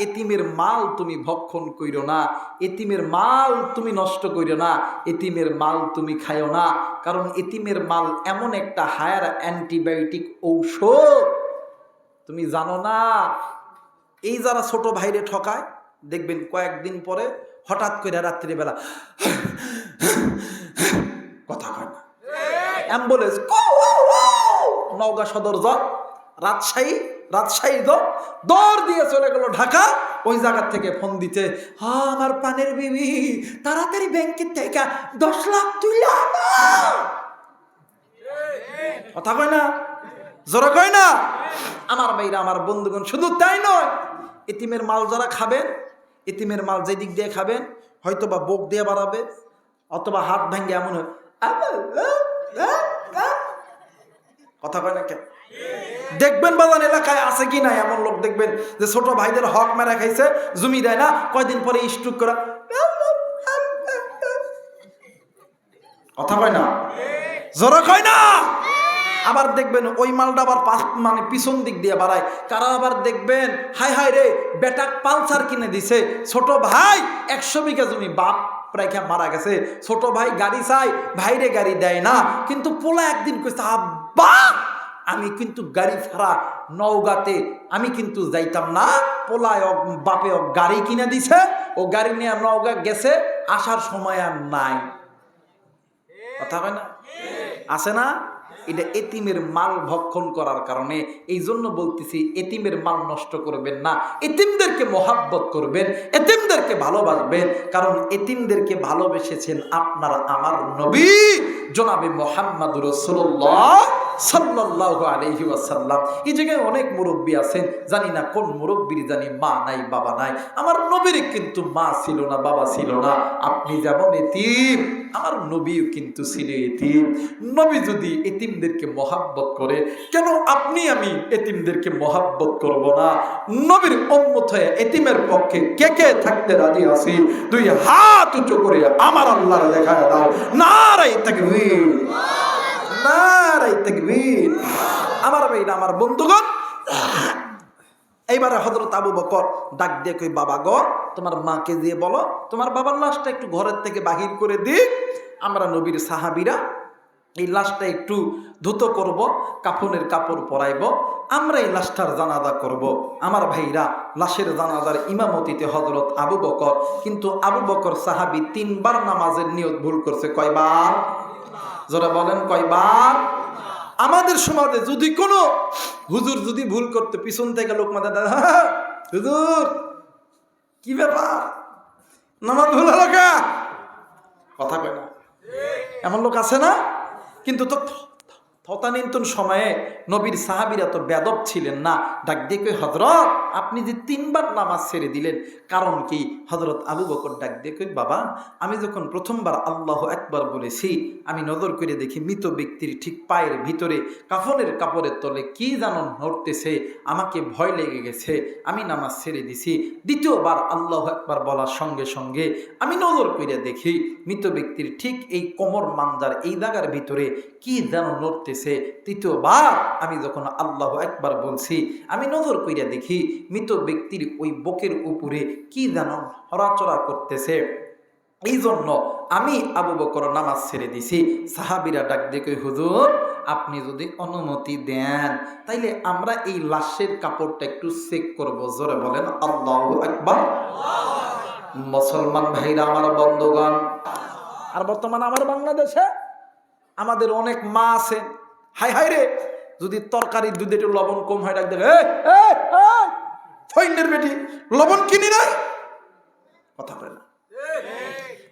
এতিমের মাল তুমি ভক্ষণ কইরো না, এতিমের মাল তুমি নষ্ট কইরো না, এতিমের মাল তুমি খাইও না। কারণ এতিমের মাল এমন একটা হায়ার অ্যান্টিবায়োটিক ঔষধ, তুমি জানো না। এই যারা ছোট ভাইরে ঠকায়, দেখবেন কয়েকদিন পরে হঠাৎ করে রাত্রিবেলা কথা কয় না, অ্যাম্বুলেন্স নওগাঁ সদর যা, রাজশাহী দৌড় দিয়ে চলে গেল ঢাকা। ওই জায়গা থেকে ফোন দিতে, আমার পানের বিবি তাড়াতাড়ি ব্যাংকের থেকে 10 লাখ তুইলা আনো, কথা কয় না, জোরে কয় না। আমার ভাইরা, আমার বন্ধুগণ, শুধু তাই নয়, এতিমের মাল যারা খাবেন, এতিমের মাল যে দিক দিয়ে খাবেন, হয়তো বা বুক দিয়ে বাড়াবে, অথবা হাত ভাঙ্গে এমন হয়, কথা কয় না কেন? দেখবেন বাজান এলাকায় আছে কি না এমন লোক, দেখবেন যে ছোট ভাইদের হক মেরা খাইছে, জমি দেয় না, কয়দিন পরে স্ট্রোক করা, কথা কয় না, জোরে কয় না। আবার দেখবেন ওই মালটা আবার মানে পিছন দিক দিয়ে বাড়ায়। কারা আবার দেখবেন, হাই হাই রে বেটা পালসার কিনে দিছে, ছোট ভাই 100 বিঘা জমি বাপ রেখে মারা গেছে, ছোট ভাই গাড়ি চাই, ভাইরে গাড়ি দেয় না। কিন্তু পোলা একদিন কইছে, আব্বা আমি কিন্তু গাড়ি ছাড়া নওগাঁতে আমি কিন্তু যাইতাম না। পোলায় বাপে গাড়ি কিনে দিছে, ও গাড়ি নিয়ে নওগাঁ গেছে, আসার সময় আর নাই, কথা কয় না, আছে না। এটা এতিমের মাল ভক্ষণ করার কারণে। এই জন্য বলতেছি, এতিমের মাল নষ্ট করবেন না, এতিমদেরকে মহাব্বত করবেন, এতিমদেরকে ভালোবাসবেন। কারণ এতিমদেরকে ভালোবেসেছেন আপনার আমার নবী জনাবে মুহাম্মদুর রাসূলুল্লাহ সাল্লাল্লাহু আলাইহি ওয়াসাল্লাম। এই জায়গায় অনেক মুরব্বী আছেন, জানি না কোন মুরব্বীর জানি মা নাই বাবা নাই। আমার নবীর কিন্তু মা ছিল না, বাবা ছিল না। আপনি যেমন এতিম, আমার নবীও কিন্তু ছিল এতিম। নবী যদি এতিমদেরকে মহাব্বত করে, কেন আপনি আমি এতিমদেরকে মহাব্বত করব না? নবীর উম্মত হয়ে এতিমের পক্ষে কে কে থাকতে রাজি আছি? 2 হাত উঁচু করে আমার আল্লাহর দেখায় দাও, নারে তাকবীর, নারে তাকবীর। আমার ভাইরা, আমার বন্ধুগণ, এইবারে হযরত আবু বকর ডাক দিয়ে কই, বাবা গো, তোমার মাকে দিয়ে বলো তোমার বাবার লাশটা একটু ঘরের থেকে বাহির করে দিক। আমরা নবীর সাহাবীরা এই লাশটা একটু ধুত করব, কাফনের কাপড় পরাইব, আমরা এই লাশটার জানাজা করব। আমার ভাইরা, লাশের জানাজার ইমামতিতে হযরত আবু বকর। কিন্তু আবু বকর সাহাবী 3 বার নামাজের নিয়ত ভুল করছে। কয়বার? যারা বলেন কয়বার? আমাদের সমাজে যদি কোনো হুজুর যদি ভুল করতে, পিছন থেকে লোক মাথা, হুজুর কি ব্যাপার, নামাজ ভুল হলো কা, কথা কয় না, এমন লোক আছে না? কিন্তু তদানীন্তন সময়ে নবীর সাহাবীরা তো বেদব ছিলেন না। ডাক দিয়ে কই, হযরত আপনি যে 3 বার নামাজ ছেড়ে দিলেন, কারণ কি? হযরত আবু বকর ডাক দিয়ে কই, বাবা আমি যখন প্রথমবার আল্লাহু আকবার বলেছি, আমি নজর করে দেখি মৃত ব্যক্তির ঠিক পায়ের ভিতরে কাফনের কাপড়ের তলে কি যেন নড়তেছে, আমাকে ভয় লেগে গেছে, আমি নামাজ ছেড়ে দিছি। দ্বিতীয়বার আল্লাহু আকবার বলার সঙ্গে সঙ্গে আমি নজর করে দেখি মৃত ব্যক্তির ঠিক এই কোমর মানজার এই জায়গার ভিতরে কি যেন নড়তেছে। তৃতীয়বার আমি যখন আল্লাহু আকবার বলছি, আমি নজর কইরা দেখি মৃত ব্যক্তির ওই বুকের উপরে কি যেন নড়াচড়া করতেছে। এই জন্য আমি আবু বকর নামাজ ছেড়ে দিছি। সাহাবীরা ডাক দিয়ে কই, হুজুর আপনি যদি অনুমতি দেন তাইলে আমরা এই লাশের কাপড়টা একটু চেক করব। জোরে বলেন আল্লাহু আকবার। মুসলমান ভাইরা আমার বন্ধুগণ, আর বর্তমানে আমার বাংলাদেশে আমাদের অনেক মা আছে, হাই হাই রে, যদি তরকারি দুধে একটু লবণ কম হয় ডাক দেবে, ফইনের বেটি লবণ কিনি নাই, কথা বলে না।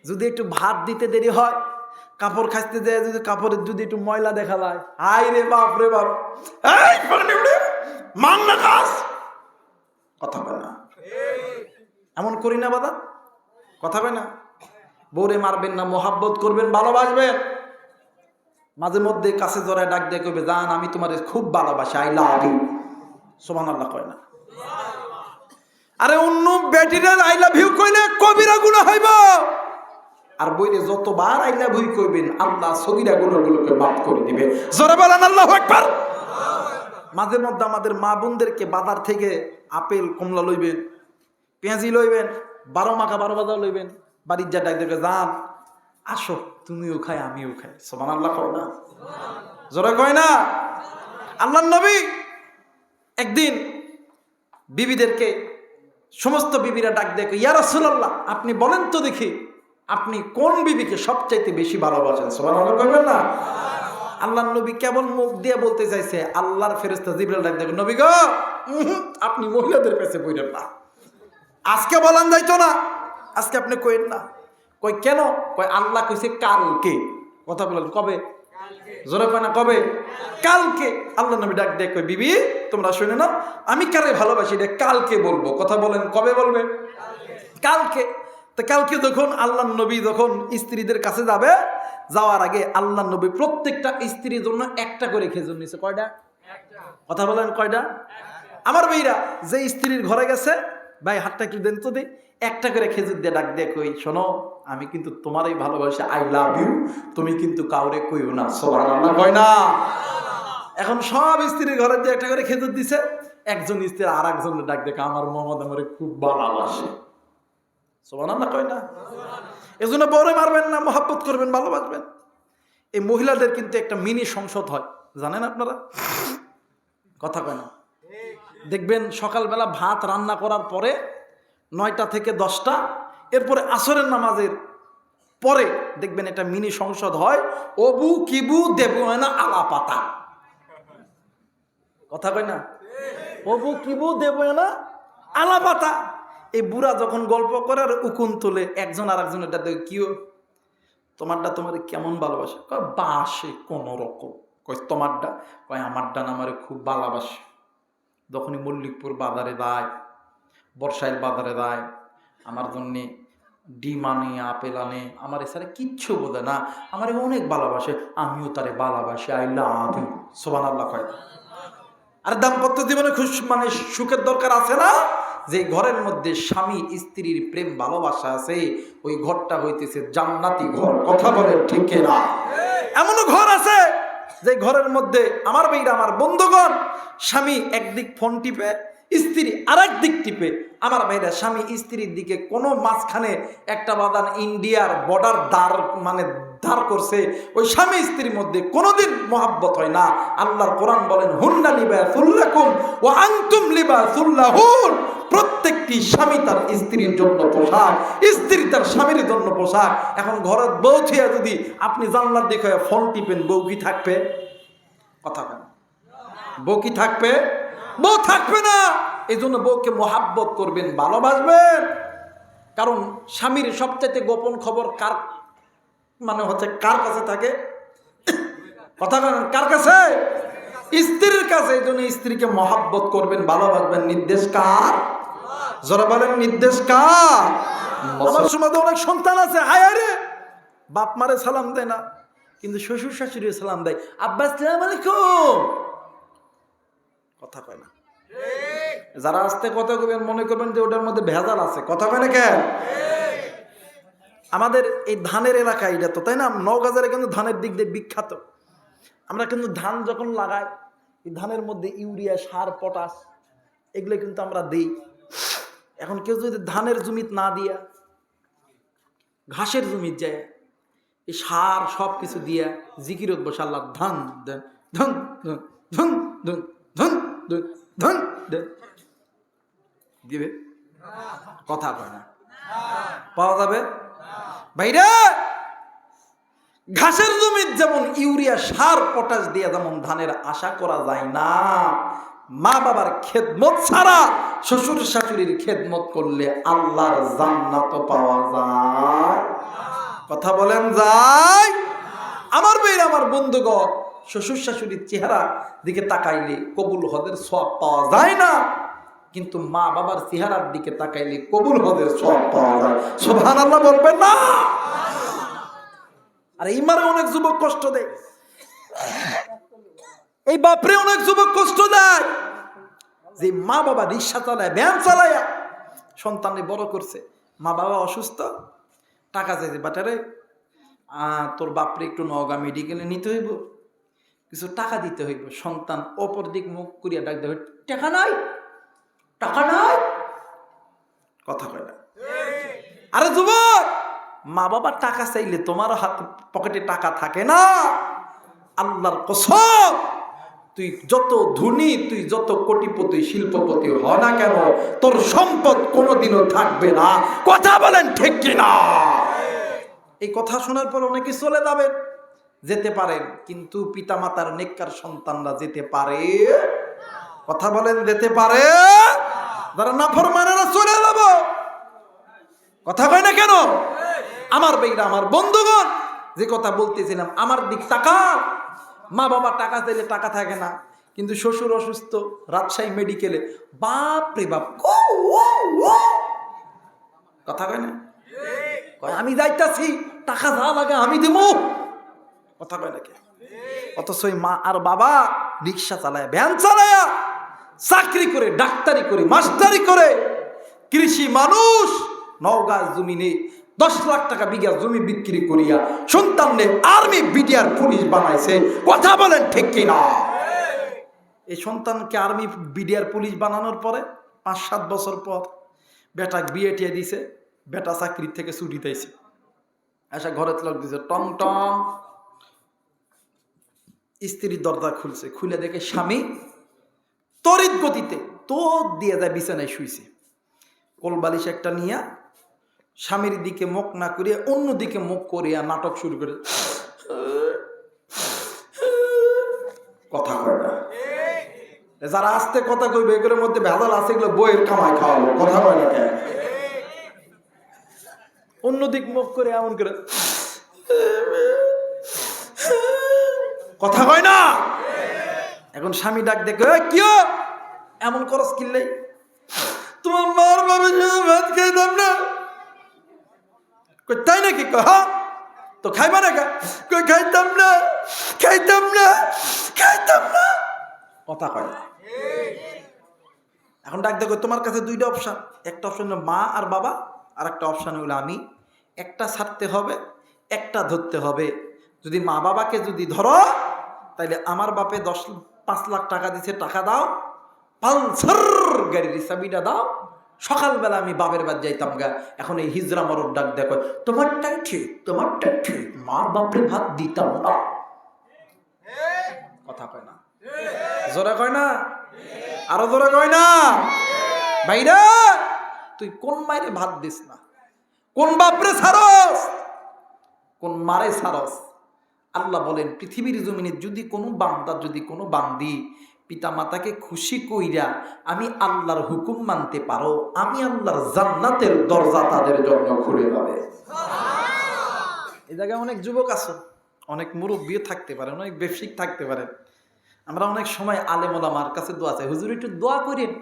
যদি একটু ভাত দিতে দেরি হয়, কাপড় খাইতে যায়, যদি কাপড়ের যদি একটু ময়লা দেখা যায়, হাই রে বাপ রে বাপ, মাংনা কাজ, কথা বলে না। এমন করি না বাদা, কথা বলে না। বউরে মারবেন না, মোহাব্বত করবেন, ভালোবাসবেন। মাঝে মধ্যে কাছে জড়ায় ডাক দিয়ে কইবে, জান আমি তোমার খুব ভালোবাসি, আই লাভ ইউ, সুবহানাল্লাহ কয় না। আরে অন্য বেটিরা আই লাভ ইউ কইলে কবিরা গুনাহ হইব, আর বইলে যতবার আই লাভ ইউ কইবেন আল্লাহ সগীরা গুনাহগুলোকে মাফ করে দিবে। জোরে বলেন আল্লাহু আকবার। মাঝে মধ্যে আমাদের মা বোনদেরকে বাজার থেকে আপেল কমলা লইবেন, পেঁয়াজি লইবেন, 12 মাখা 12 বাজার লইবেন, বাড়ির যা ডাক দেবে, জান আসো তুমিও খাই আমিও খাই, সুবহানাল্লাহ কয় না, জোরে কয় না। আল্লাহর নবী একদিন বিবিদেরকে, সমস্ত বিবিরা ডাক দেখে, ইয়া রাসূলুল্লাহ আপনি বলেন তো দেখি আপনি কোন বিবিকে সবচাইতে বেশি ভালোবাসেন, সুবহানাল্লাহ কইবেন না। আল্লাহর নবী কেবল মুখ দিয়ে বলতে চাইছে, আল্লাহর ফেরেশতা জিবরাইল ডাক দেখে, নবী গো আপনি মহিলাদের কাছে বইলেন না, আজকে বলেন যাইতো না, আজকে আপনি কইেন না। কই কেন? কই আল্লাহ কইছে কালকে, কথা বলেন কবে, জোরে কয় না কবে, কালকে। আল্লাহ নবী ডাক দেখ, কই বিবি তোমরা শুনে না, আমি কারে ভালোবাসি এটা কালকে বলবো, কথা বলেন কবে বলবে, কালকে। তো কালকে যখন আল্লাহ নবী যখন স্ত্রীদের কাছে যাবে, যাওয়ার আগে আল্লাহ নবী প্রত্যেকটা স্ত্রীর জন্য একটা করে খেজুর নিছে। কয়টা? কথা বলেন কয়টা? আমার ভাইরা যে স্ত্রীর ঘরে গেছে, ভাই হাতটা একটু দেন তো, দেই একটা করে খেজুর দিয়ে ডাক দিয়ে কই, শোনো আমি কিন্তু তোমারই ভালোবাসি, আই লাভ ইউ, তুমি কিন্তু কাউরে কইও না, সুবহানাল্লাহ কয় না। এখন সব স্ত্রীর ঘরে দিয়ে একটা করে খেজুর দিছে, একজন স্ত্রী আর একজনের ডাক দেখে, আমার মোহাম্মদ আমারে খুব ভালোবাসে, সুবহানাল্লাহ কয় না। এজন্য বউরে মারবেন না, মহব্বত করবেন, ভালোবাসবেন। এই মহিলাদের কিন্তু একটা মিনি সংসদ হয়, জানেন আপনারা, কথা কয় না। দেখবেন সকালবেলা ভাত রান্না করার পরে 9টা থেকে 10টা, এরপরে আসরের নামাজের পরে দেখবেন একটা মিনি সংসদ হয়, অবু কিবু দেবু না আলা পাতা, কথা কয় না, অবু কিবু দেবু না আলা পাতা। এই বুড়া যখন গল্প করে আর উকুন তোলে, একজন আর একজনের দেখে, কিও তোমারটা তোমার কেমন ভালোবাসে, কয় বাসে কোন রকম, কয় তোমারটা, কয় আমারটা না আমারে খুব ভালোবাসে। যখনই মল্লিকপুর বাজারে যায়, বর্ষাইল বাজারে যায়, আমার জন্যে ডিম আনে, আপেল আনে, আমার এছাড়া কিচ্ছু বোঝে না, আমার অনেক ভালোবাসে, আমিও তারে ভালোবাসি, আই লাভ ইউ, সুবহানাল্লাহ কয়। আর দাম্পত্য জীবনে মানে সুখের দরকার আছে না, যে ঘরের মধ্যে স্বামী স্ত্রীর প্রেম ভালোবাসা আছে, ওই ঘরটা হইতেছে জান্নাতি ঘর, কথা বলেন ঠিক না। এমনও ঘর আছে যে ঘরের মধ্যে আমার ভাইরা আমার বন্ধুগণ, স্বামী একদিক ফোন টিপে, স্ত্রী আর এক দিক টিপে। আমার ভাইরা স্বামী স্ত্রীর দিকে কোনো মাঝখানে একটা বাদান ইন্ডিয়ার বর্ডার দাঁড় করছে, ওই স্বামী স্ত্রীর মধ্যে কোনোদিন মহাব্বত হয় না। আল্লাহর কোরআন বলেন, হুন্না লিবাসুল লাকুম ওয়া আনতুম লিবাসুল লাহুন। প্রত্যেকটি স্বামী তার স্ত্রীর জন্য পোশাক, স্ত্রী তার স্বামীর জন্য পোশাক। এখন ঘরের বউ ছিয়া যদি আপনি জানলার দিকে ফোন টিপেন, বউ কি থাকবে, কথা কেন, বউ কি থাকবে, বউ থাকবে না। এই জন্য বউকে মোহাব্বত করবেন, ভালোবাসবেন। কারণ স্বামীর সবচাইতে গোপন খবর কার কার কাছে থাকে, কথা বলেন কার কাছে, স্ত্রীর কাছে। এই জন্য স্ত্রীকে মোহাব্বত করবেন, ভালোবাসবেন। নির্দেশ কার, যারা বলেন নির্দেশ কার। আমার সমাজে অনেক সন্তান আছে, হায় রে বাপ মারে সালাম দেয় না, কিন্তু শ্বশুর শাশুড়ি সালাম দেয়, আব্বা আসসালামু আলাইকুম, কথা কয় না। যারা আস্তে কথা কবেন মনে করবেন যে ওটার মধ্যে ভেজাল আছে, কথা কয় না কেন। আমাদের এই ধানের এলাকা এটা তো, তাই না, নওগাঁজারে কিন্তু ধানের দিক দিয়ে বিখ্যাত। আমরা কিন্তু ধান যখন লাগাই, এই ধানের মধ্যে ইউরিয়া, সার, পটাশ এগুলো কিন্তু আমরা দিই। এখন কেউ যদি ধানের জমিত না দিয়া ঘাসের জমিত যায়, এই সার সব কিছু দিয়া জিকিরত বসে, আল্লাহ ধান দেন, ধন ধন ধন ধন ধন ধন ধন দেন, দিবে, কথা কয় না। পাওয়া যাবে? ভাইরা, ঘাসের জমির যেমন ইউরিয়া সার পটাশ দিয়ে যেমন ধানের আশা করা যায় না, মা বাবার খেদমত ছাড়া শ্বশুর শাশুড়ির খেদমত করলে আল্লাহর জান্নাত পাওয়া যায়। কথা বলেন যায়? আমার ভাইরা, আমার বন্ধুগণ, শ্বশুর শাশুড়ির চেহারা দিকে তাকাইলে কবুল হজের সওয়াব পাওয়া যায় না, কিন্তু মা বাবার চেহারার দিকে তাকাইলে কবুল হজের সওয়াব পাওয়া যায়। সুবহানাল্লাহ বলবেন না? আর এই মারে অনেক যুবক কষ্ট দেয়, এই বাপরে অনেক যুবক কষ্ট দেয় যে মা বাবা রিক্সা চালায়, ভ্যান চালায় সন্তানকে বড় করছে, মা বাবা অসুস্থ, টাকা চাইছে, বাটারে তোর বাপরে একটু নওগাঁ মেডিকেলে নিতে হইব, কিছু টাকা দিতে হইব। সন্তান অপর দিক মুখ করিয়া ডাক দেবে, টাকা নাই, টাকা নাই। কথা কয় না? আরে যুবক, মা বাবা টাকা চাইলে তোমার হাত পকেটে টাকা থাকে না। আল্লাহর কসম, তুই যত ধনী, তুই যত কোটিপতি শিল্পপতি হ না কেন, তোর সম্পদ কোনোদিনও থাকবে না। কথা বলেন ঠিক কিনা? এই কথা শোনার পর অনেকে চলে যাবেন, যেতে পারেন, কিন্তু পিতা মাতার নেককার সন্তানরা যেতে পারে? কথা বলেন, যেতে পারে? যারা নাফরমানেরা চলে যাব। কথা কয় না কেন? আমার ভাইরা, আমার বন্ধুগণ, যে কথা বলতেছিলাম, আমার দিক তাকা। মা বাবা টাকা চাইলে টাকা থাকে না, কিন্তু শ্বশুর অসুস্থ, রাজশাহী মেডিকেলে, বাপ রে বাপ, কথা কয় না? আমি যাইতাছি, টাকা যা লাগে আমি দিব। কথা কয় নাকি? অথচ মা আর বাবা রিক্সা চালায়, ভ্যান চালায়, চাকরি করে, ডাক্তারি করে, মাস্টারি করে, কৃষি মানুষ, নওগাঁ জমিনে 10 লাখ টাকা বিঘা জমি বিক্রি করিয়া সন্তানদের আর্মি বিডিআর পুলিশ বানাইছে। কথা বলেন ঠিক কিনা? এই সন্তানকে আর্মি বিডিআর পুলিশ বানানোর পরে 5-7 বছর পর বেটা বিয়ে টিয়ে দিছে, বেটা চাকরি থেকে ছুটি দিয়েছে, এসে ঘরে লক দিছে, টং টং, স্ত্রীর দরজা খুলছে, খুলে দেখে স্বামী তড়িৎ গতিতে তোর দিয়ে যায় বিছানায় শুইছে, কোলবালিশ একটা নিয়ে স্বামীর দিকে মুখ না করিয়া অন্যদিকে মুখ করিয়া নাটক শুরু করে। কথা কয় না? যারা আস্তে কথা কইবে এগুলোর মধ্যে ভেজাল আছে, এগুলো বইয়ের কামাই খাওয়াবো। কথা কয় না? অন্যদিক মুখ করে এমন করে, কথা কয় না? এখন স্বামী ডাক দেখে, কি এমন করস কিনলে? তোমার মার বাবার ভাত খাইতাম না। তাই নাকি? হ্যাঁ, তো খাইবা না? খাইতাম না, খাইতাম না, খাইতাম না। কথা কয় না? এখন ডাক দেখো, তোমার কাছে 2টা অপশন, একটা অপশন মা আর বাবা, আর একটা অপশন হলো আমি। একটা ছাড়তে হবে, একটা ধরতে হবে। যদি মা বাবাকে যদি ধরো, তাইলে আমার বাপে 5 লাখ টাকা দিছে, টাকা দাও, পালসার গাড়ির চাবিটা দাও, সকালবেলা আমি বাপের বাদ যাইতাম গা। এখন এই হিজরা মরদ ডাক দেখো, তোমারটাই ঠিক, তোমারটাই ঠিক, মার বাপরে ভাত দিতাম না। কথা কয় না? জোরে কয় না? আরো জোরে কয় না? ভাইরা, তুই কোন মায়ের ভাত দিস না, কোন বাপরে ছাড়স, কোন মারে ছাড়স? আল্লাহ বলেন, পৃথিবীর জমিনে যদি কোনো বান্দা, যদি কোনো বান্দি পিতা মাতাকে খুশি কইরা আমি আল্লাহর হুকুম মানতে পারো, আমি আল্লাহর জান্নাতের দরজা তাদের জন্য খুলে যাবে। এই জায়গায় অনেক যুবক আছে, অনেক মুরব্বী থাকতে পারে, অনেক ব্যবসায়িক থাকতে পারে। আমরা অনেক সময় আলেম ওলামার কাছে দোয়া চাই, হুজুর একটু দোয়া করেন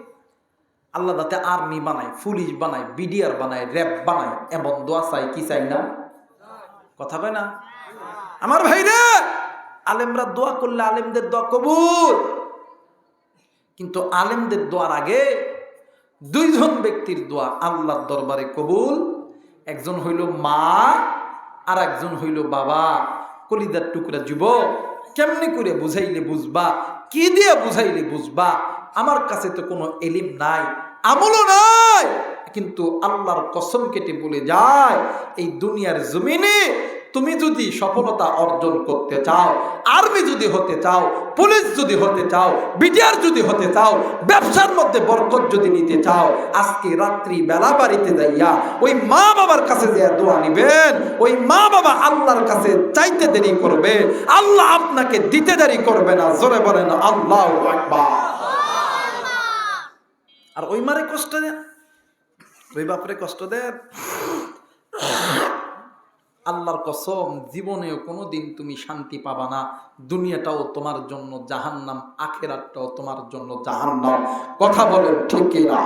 আল্লাহ যাতে আর্মি বানায়, পুলিশ বানায়, বিডিআর বানায়, র্যাব বানায়, এমন দোয়া চাই কি চাই না? কথা কয় না? আমার ভাইরা, আলেমরা দোয়া করলে আলেমদের দোয়া কবুল, কিন্তু আলেমদের দোয়ার আগে 2 জন ব্যক্তির দোয়া আল্লাহর দরবারে কবুল। একজন হইল মা, আর একজন হইল বাবা। কলিজার টুকরা যুবক, কেমনি করে বুঝাইলে বুঝবা, কি দিয়ে বুঝাইলে বুঝবা? আমার কাছে তো কোনো এলিম নাই, আমলও নাই, কিন্তু আল্লাহর কসম কেটে বলে যায়, এই দুনিয়ার জমিনে তুমি যদি সফলতা অর্জন করতে চাও, আর্মি যদি হতে চাও, পুলিশ যদি হতে চাও, বিডিআর যদি হতে চাও, ব্যবসার মধ্যে বরকত যদি নিতে চাও, আজকে রাত্রি বেলা বাড়িতে যাইয়া ওই মা বাবার কাছে যে দোয়া নিবেন, ওই মা বাবা আল্লাহর কাছে চাইতে দেরি করবে, আল্লাহ আপনাকে দিতে দেরি করবে না। জোরে বলেন আল্লাহু আকবার। আর ওই মারে কষ্ট দেন, ওই বাপরে কষ্ট দেন, আল্লাহর কসম জীবনেও কোনোদিন তুমি শান্তি পাবা না। দুনিয়াটাও তোমার জন্য জাহান্নাম, আখিরাতটাও তোমার জন্য জাহান্নাম। কথা বলেন ঠিক কি না?